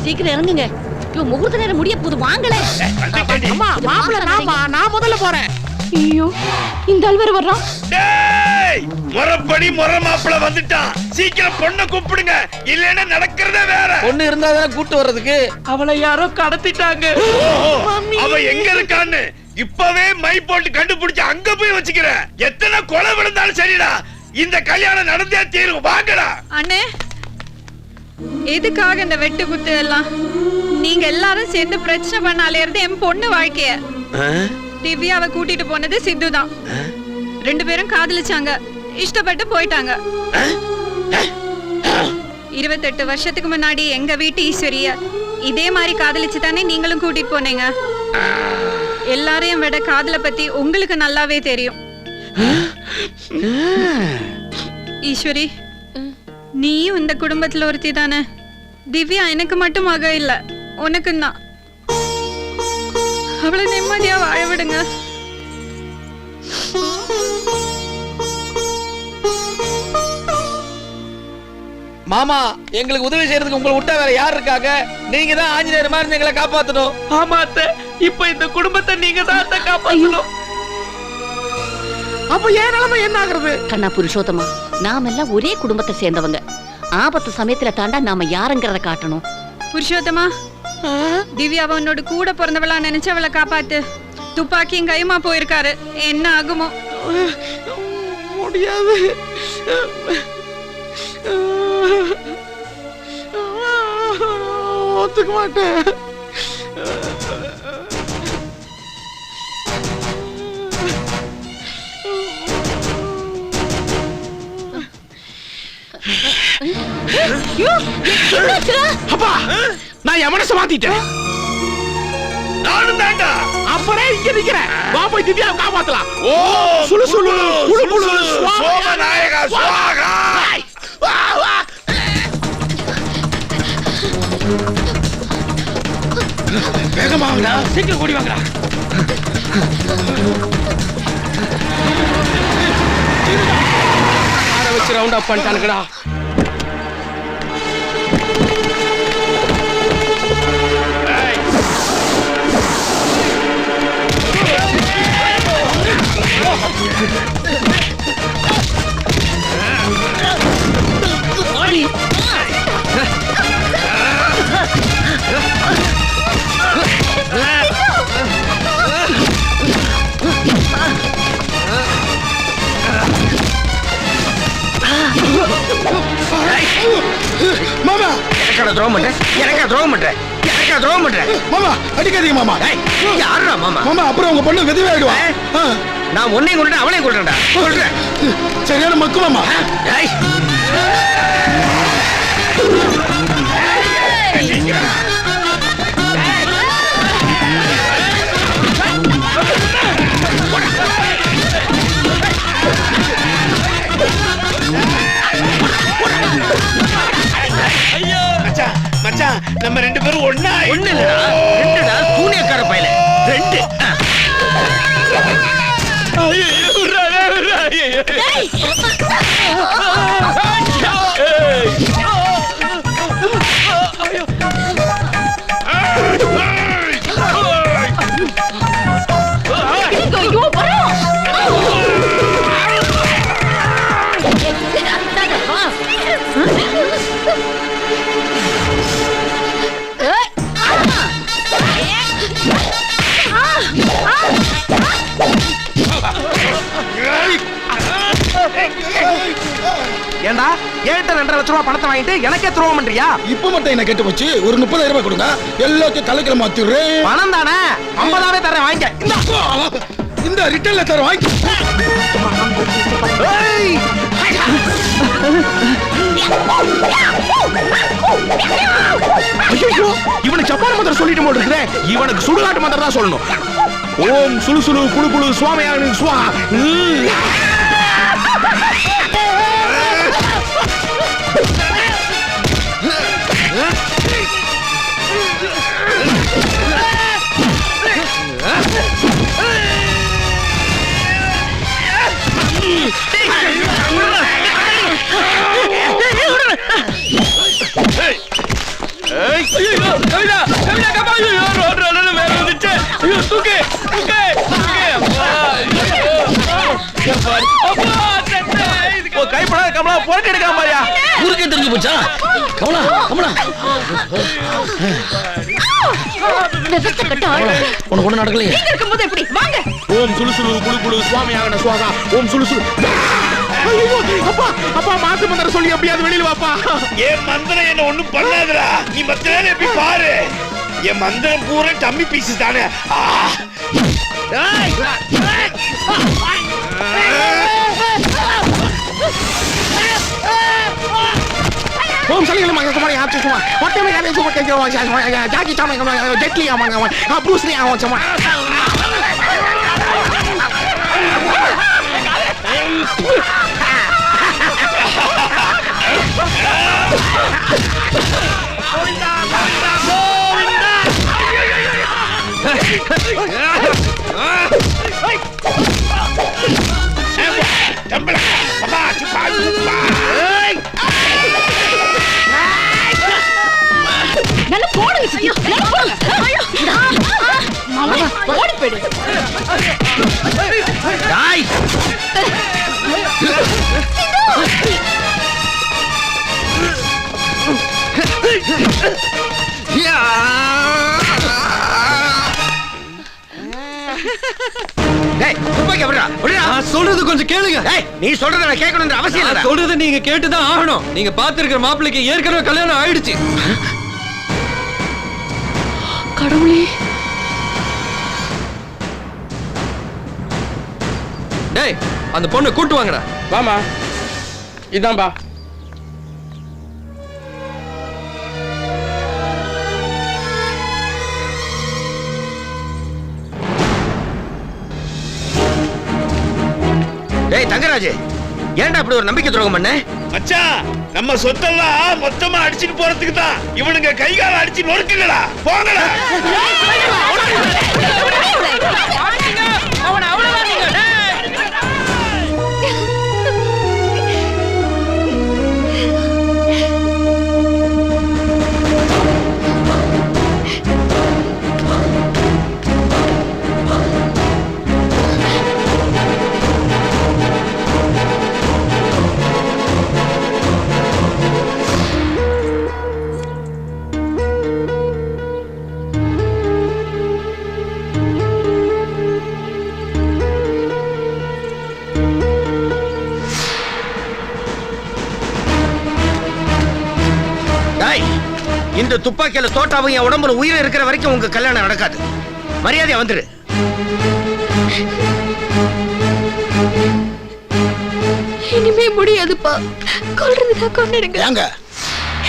சீக்கிரம் இறங்குங்க. முகூர்த்த நேரம் முடிய போது. வாங்கல. நான் முதல்ல போறேன். ஐயோ, இந்த ஆள் வர்றான். முறப்படி முற மாப்பிள்ள வந்துட்டான். சீக்கிரம் பொண்ணை கூப்பிடுங்க, இல்லைன்னா நடக்கிறதே வேற. பொண்ணு இருந்தா தானே கூட்டு வர்றதுக்கு. அவளை யாரோ கடத்திட்டாங்க. அவ எங்க இருக்கான்னு இப்பவே மை போட்டு கண்டுபிடிச்சு அங்க போய் வச்சுக்கிற. எத்தனை கொலை விழுந்தாலும் சரிடா, இந்த கல்யாணம் நடந்தே தீரும். வாங்கடா. அண்ணே, எதுக்காக இந்த வெட்டு குத்து எல்லாம்? நீங்க எல்லாரும் சேர்ந்து பிரச்சனை பண்ணாலே இருந்து என் பொண்ணு வாழ்க்கைய. திவ்யாவை கூட்டிட்டு போனது சித்து தான். 2 பேரும் காதலிச்சாங்க, இஷ்டப்பட்டு போயிட்டாங்க. 28 வருஷத்துக்கு முன்னாடி எங்க வீட்டு ஈஸ்வரிய இதே மாதிரி காதலிச்சு தானே நீங்களும் கூட்டிட்டு போனீங்க. எல்லாரையும் விட காதலை பத்தி உங்களுக்கு நல்லாவே தெரியும். ஈஸ்வரி, நீயும் இந்த குடும்பத்துல ஒருத்தி தானே. திவ்யா எனக்கு மட்டும் மக இல்ல, உனக்கும் தான். அவளை நிம்மதியா வாழ விடுங்க. மாமா, எங்களுக்கு உதவி செய்யறதுக்கு உங்களை விட்டா வேற யார் இருக்காங்க? நீங்க தான் ஆஞ்சநேயர் மாதிரி எங்களை காப்பாத்தணும். ஆமா அத்தை, இப்ப இந்த குடும்பத்தை நீங்க தான் காப்பாத்தணும். அப்ப ஏன் நிலைமை என்ன ஆகுறது? கண்ணா புருஷோத்தமா, நாம எல்லாம் ஒரே குடும்பத்தை சேர்ந்தவங்க. ஆபத்து சமயத்துல தாண்டா நாம யாருங்கிறத காட்டணும். புருஷோத்தமா, திவ்யாவை உன்னோட கூட பிறந்தவளா நினைச்சு அவளை காப்பாத்து. துப்பாக்கியும் கையுமா போயிருக்காரு, என்ன ஆகுமோ? முடியாது. ஒத்துக்க மாட்டேன். அப்பா, நான் என் மனசை மாத்திட்டேன். நானும் தாண்டா. அப்புறம் இங்க நிக்கிறேன். வா போய் திவ்யாவை காப்பாத்தலாம். ஓ சுளு சுளு குளு குளு சோமநாயகா சுவாகா. வேகமா வாங்கடா, சீக்கிரம் ஓடி வாங்கடா. ஆற வச்சு ரவுண்ட் அப் பண்ணிட்டானுங்கடா. மாமா, எனக்கா துரோகம் பண்றேன்? எனக்கா துரோகம் பண்றேன்? எனக்கா துரோகம் பண்றேன்? மாமா அடிக்காதீங்க மாமா. யாரா மாமா? மாமா, அப்புறம் உங்க பொண்ணு விதவையாயிடுவா. நான் உன்னையும் கொண்டுட்டேன், அவளையும் கொண்டுட்டேன்டா. சொல்றேன், சரியான மக்கு மாமா. மச்சான், நம்ம 2 பேரும் ஒண்ணா. ஒண்ணு இல்லடா, 2டா. கூனியக்கார பையல 2. ஏண்டா, 7.5 லட்சம் ரூபாய் பணத்தை வாங்கிட்டு எனக்கே துரோகம் பண்றியா? இப்ப மட்டும் என்ன கேட்டு போச்சு. ஒரு 30,000 ரூபாய் கொடுங்க, எல்லாத்தையும் தலைக்கில மாத்திடுறேன். பணம் தானே, 50,000 தரேன், வாங்கிக்க. இந்த ரிட்டர்ன்ல தர வாங்கி. ஐயோ, இவனுக்கு ஜப்பான் மந்திரம் சொல்லிட்டு போல் இருக்குதே. இவனுக்கு சுடுகாட்டு மந்திரம் தான் சொல்லணும். ஓம் சுளு சுளு குளு குளு சுவாமியான சுவா. போட்டு எடுக்காம பாரியா. ஊருக்கே தெரிஞ்சு போச்சா? கமலா கமலா உனக்கு ஒண்ணு நடக்கலையே. நீங்க இருக்கும்போது எப்படி வாங்க. ஓம் சுளுசுலு குளு குளு சுவாமி ஆகன சுவாகா. ஓம் சுளுசுலு. ஐயோ அப்பா அப்பா மாத்து மந்திரம் சொல்லி அப்படியாவது வெளியில வாப்பா. என் மந்திரம் என்ன ஒண்ணும் பண்ணாதடா. நீ மத்த நேரம் எப்படி பாரு. என் மந்திரம் பூரா டம்மி பீஸ் தானே. ஓம் சலிகள மங்க சும்மா யாச்சு சும்மா ஒட்டமே காலே சும்மா கேக்குறோம் ஜாக்கி சாமங்க ஜெட்லி ஆமாங்க ப்ரூஸ் லீ ஆவம் சும்மா நல்லா போடுங்க சித்தி. நல்லா போடுங்க. மாமா ஓடி போயிடு. டாய் சொல்றது கொஞ்சம் கேளுங்க. நீ சொல்றத நான் கேட்கணும்ன்ற அவசியம் இல்ல. சொல்றது நீங்க கேட்டுதான் ஆகணும். நீங்க பாத்துருக்கிற மாப்பிள்ளைக்கு ஏற்கனவே கல்யாணம் ஆயிடுச்சு. கடவுளே. டேய் அந்த பொண்ணை கூட்டு வாங்கடா. வாமா. இதான்பா. டேய் தங்கராஜ், ஏன்டா இப்படி ஒரு நம்பிக்கை துரோகம் பண்ண? மச்சான், நம்ம சொத்தெல்லாம் மொத்தமா அடிச்சிட்டு போறதுக்கு தான் இவனுங்க கைகால அடிச்சு நொறுக்குங்கடா. போங்கடா. இந்த துப்பாக்கியில தோட்டாவும் என் உடம்புல உயிர் இருக்கிற வரைக்கும் உங்க கல்யாணம் நடக்காது. மரியாதையா வந்துரு. இனிமே முடியாதுப்பா. கொல்றதுதான் கொன்னிடுங்க. ஏங்க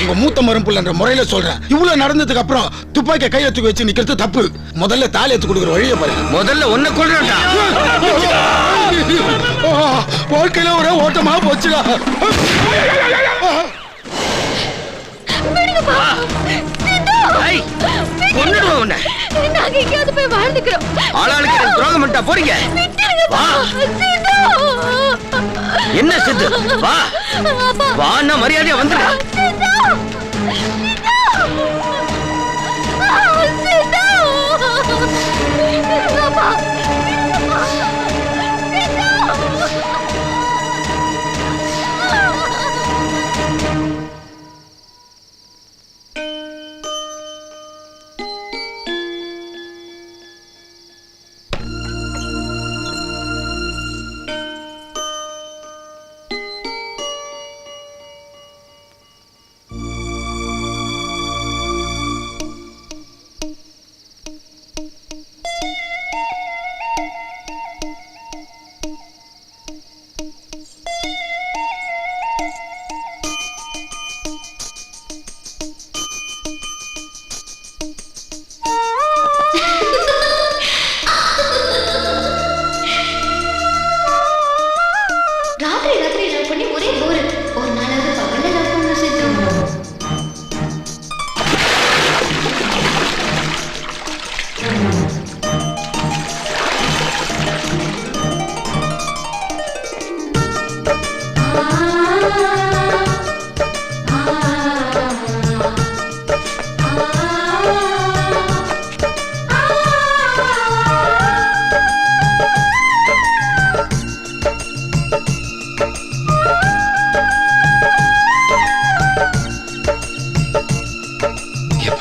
உங்க மூத்த மரும்புள்ளன்ற முறையில சொல்றேன். இவ்வளவு நடந்ததுக்கு அப்புறம் துப்பாக்கிய கையில தூக்கி வச்சு நிக்கிறது தப்பு. முதல்ல தாலி எடுத்து கொடுக்குற வழியை பாருங்க. முதல்ல ஒன்ன கொல்றேன்டா. வாழ்க்கையில ஒரே ஓட்டமா போச்சுடா. நாங்க எங்கேயாவது போய் வாழ்ந்துக்கிறோம். ஆளாளுக்கு துரோகம் பண்ணிட்டா போறீங்க. என்ன சித்து? வா வான்னா மரியாதையா வந்துரு.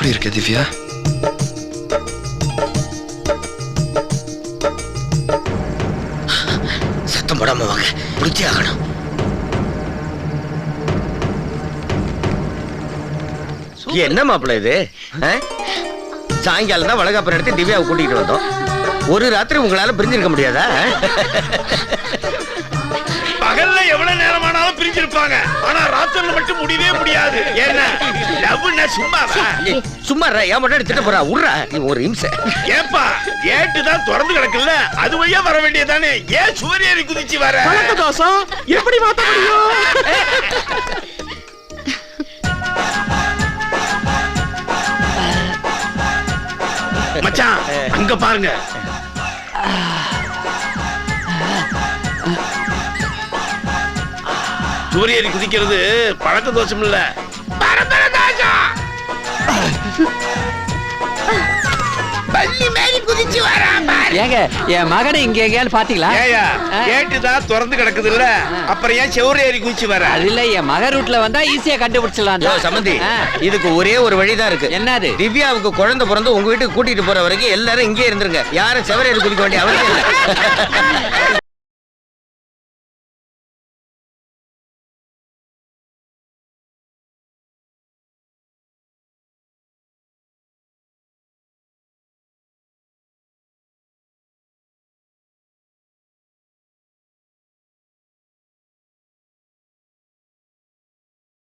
எப்படி இருக்க திவ்யா? சத்தம் போடாம வாங்க, பிடிச்சே ஆகணும். என்ன மாப்பிள்ள இது? சாயங்காலம் தான் வளகாப்புறம் எடுத்து திவ்யாவை கூட்டிட்டு வந்தோம். ஒரு ராத்திரி உங்களால பிரிஞ்சிருக்க முடியாதா? பகல்ல எவ்வளவு நேரமானாலும் பிரிஞ்சிருப்பாங்க, ஆனா ராத்திரில மட்டும் முடியவே முடியாது. என்ன லவ்னா சும்மாவா? சும்மா என் மட்டும் திட்ட போறா, உட்றா நீ ஒரு இம்சை. ஏப்பா கேட்டு தான் திறந்து கிடக்குல்ல, அது வழியா வர வேண்டியதானே, ஏன் சுவர் ஏறி குதிச்சு வர? தோசம் எப்படி மாத்த முடியும்? மச்சான் அங்க பாருங்க. சூரியரி குதிக்கிறது பழக்க தோஷம் இல்ல, பரம்பர தோஷம். பள்ளி மேரி குதிச்சு வரா பாரு. ஏங்க என் மகனை இங்க எங்கேயாவது பாத்தீங்களா? ஏயா கேட்டு தான் திறந்து கிடக்குது இல்ல, அப்புறம் ஏன் செவுரு ஏறி குதிச்சு வர? அது இல்ல, என் மக ரூட்ல வந்தா ஈஸியா கண்டுபிடிச்சிடலாம். சம்பந்தி, இதுக்கு ஒரே ஒரு வழிதான் இருக்கு. என்னது? திவ்யாவுக்கு குழந்தை பிறந்து உங்க வீட்டுக்கு கூட்டிட்டு போற வரைக்கும் எல்லாரும் இங்கே இருந்துருங்க. யாரும் செவரேறி குதிக்க வேண்டிய அவசியம் இல்லை.